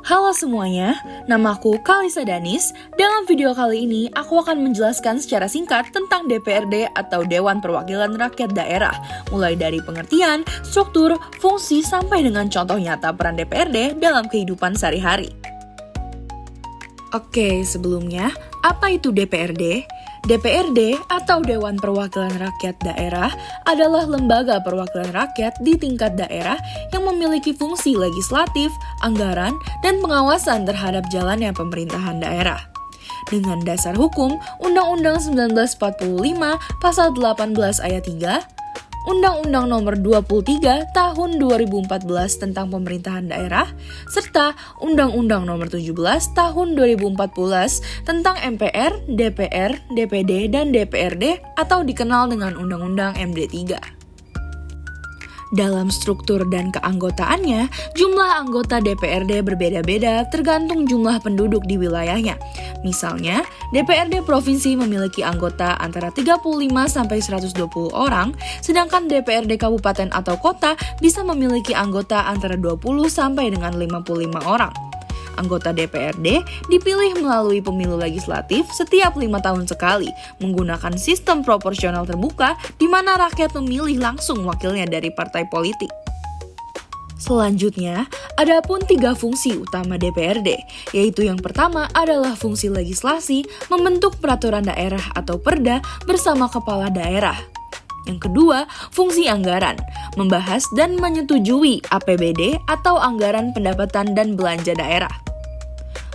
Halo semuanya, namaku Kalisa Danis. Dalam video kali ini, aku akan menjelaskan secara singkat tentang DPRD atau Dewan Perwakilan Rakyat Daerah, mulai dari pengertian, struktur, fungsi, sampai dengan contoh nyata peran DPRD dalam kehidupan sehari-hari. Oke, sebelumnya, apa itu DPRD? DPRD atau Dewan Perwakilan Rakyat Daerah adalah lembaga perwakilan rakyat di tingkat daerah yang memiliki fungsi legislatif, anggaran, dan pengawasan terhadap jalannya pemerintahan daerah. Dengan dasar hukum Undang-Undang 1945 Pasal 18 Ayat 3, Undang-Undang Nomor 23 Tahun 2014 tentang Pemerintahan Daerah, serta Undang-Undang Nomor 17 Tahun 2014 tentang MPR, DPR, DPD, dan DPRD atau dikenal dengan Undang-Undang MD 3. Dalam struktur dan keanggotaannya, jumlah anggota DPRD berbeda-beda tergantung jumlah penduduk di wilayahnya. Misalnya, DPRD provinsi memiliki anggota antara 35 sampai 120 orang, sedangkan DPRD kabupaten atau kota bisa memiliki anggota antara 20 sampai dengan 55 orang. Anggota DPRD dipilih melalui pemilu legislatif setiap 5 tahun sekali, menggunakan sistem proporsional terbuka di mana rakyat memilih langsung wakilnya dari partai politik. Selanjutnya, ada pun 3 fungsi utama DPRD, yaitu yang pertama adalah fungsi legislasi, membentuk peraturan daerah atau perda bersama kepala daerah. Yang kedua, fungsi anggaran, membahas dan menyetujui APBD atau anggaran pendapatan dan belanja daerah.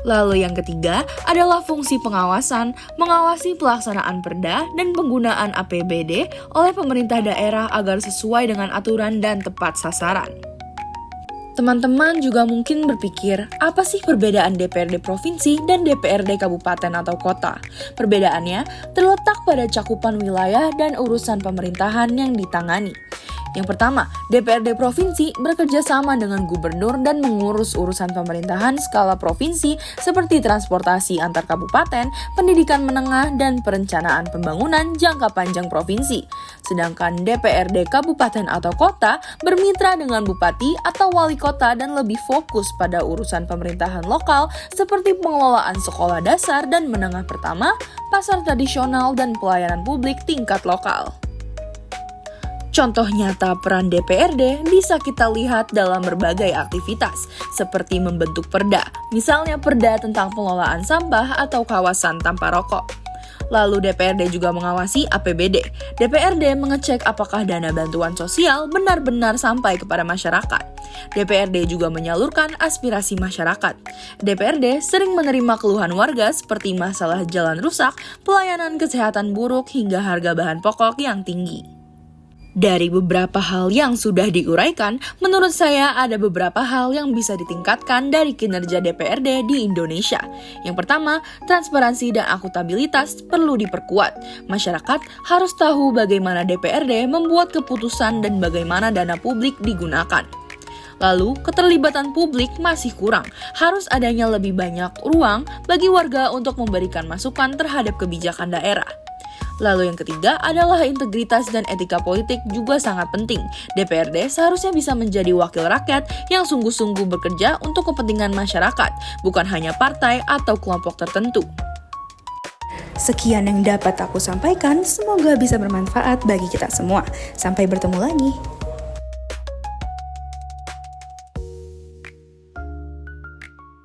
Lalu yang ketiga adalah fungsi pengawasan, mengawasi pelaksanaan perda dan penggunaan APBD oleh pemerintah daerah agar sesuai dengan aturan dan tepat sasaran. Teman-teman juga mungkin berpikir, apa sih perbedaan DPRD provinsi dan DPRD kabupaten atau kota? Perbedaannya terletak pada cakupan wilayah dan urusan pemerintahan yang ditangani. Yang pertama, DPRD provinsi bekerja sama dengan gubernur dan mengurus urusan pemerintahan skala provinsi seperti transportasi antar kabupaten, pendidikan menengah, dan perencanaan pembangunan jangka panjang provinsi. Sedangkan DPRD kabupaten atau kota bermitra dengan bupati atau wali kota dan lebih fokus pada urusan pemerintahan lokal seperti pengelolaan sekolah dasar dan menengah pertama, pasar tradisional, dan pelayanan publik tingkat lokal. Contoh nyata peran DPRD bisa kita lihat dalam berbagai aktivitas, seperti membentuk perda, misalnya perda tentang pengelolaan sampah atau kawasan tanpa rokok. Lalu DPRD juga mengawasi APBD. DPRD mengecek apakah dana bantuan sosial benar-benar sampai kepada masyarakat. DPRD juga menyalurkan aspirasi masyarakat. DPRD sering menerima keluhan warga seperti masalah jalan rusak, pelayanan kesehatan buruk, hingga harga bahan pokok yang tinggi. Dari beberapa hal yang sudah diuraikan, menurut saya ada beberapa hal yang bisa ditingkatkan dari kinerja DPRD di Indonesia. Yang pertama, transparansi dan akuntabilitas perlu diperkuat. Masyarakat harus tahu bagaimana DPRD membuat keputusan dan bagaimana dana publik digunakan. Lalu, keterlibatan publik masih kurang. Harus adanya lebih banyak ruang bagi warga untuk memberikan masukan terhadap kebijakan daerah. Lalu yang ketiga adalah integritas dan etika politik juga sangat penting. DPRD seharusnya bisa menjadi wakil rakyat yang sungguh-sungguh bekerja untuk kepentingan masyarakat, bukan hanya partai atau kelompok tertentu. Sekian yang dapat aku sampaikan, semoga bisa bermanfaat bagi kita semua. Sampai bertemu lagi.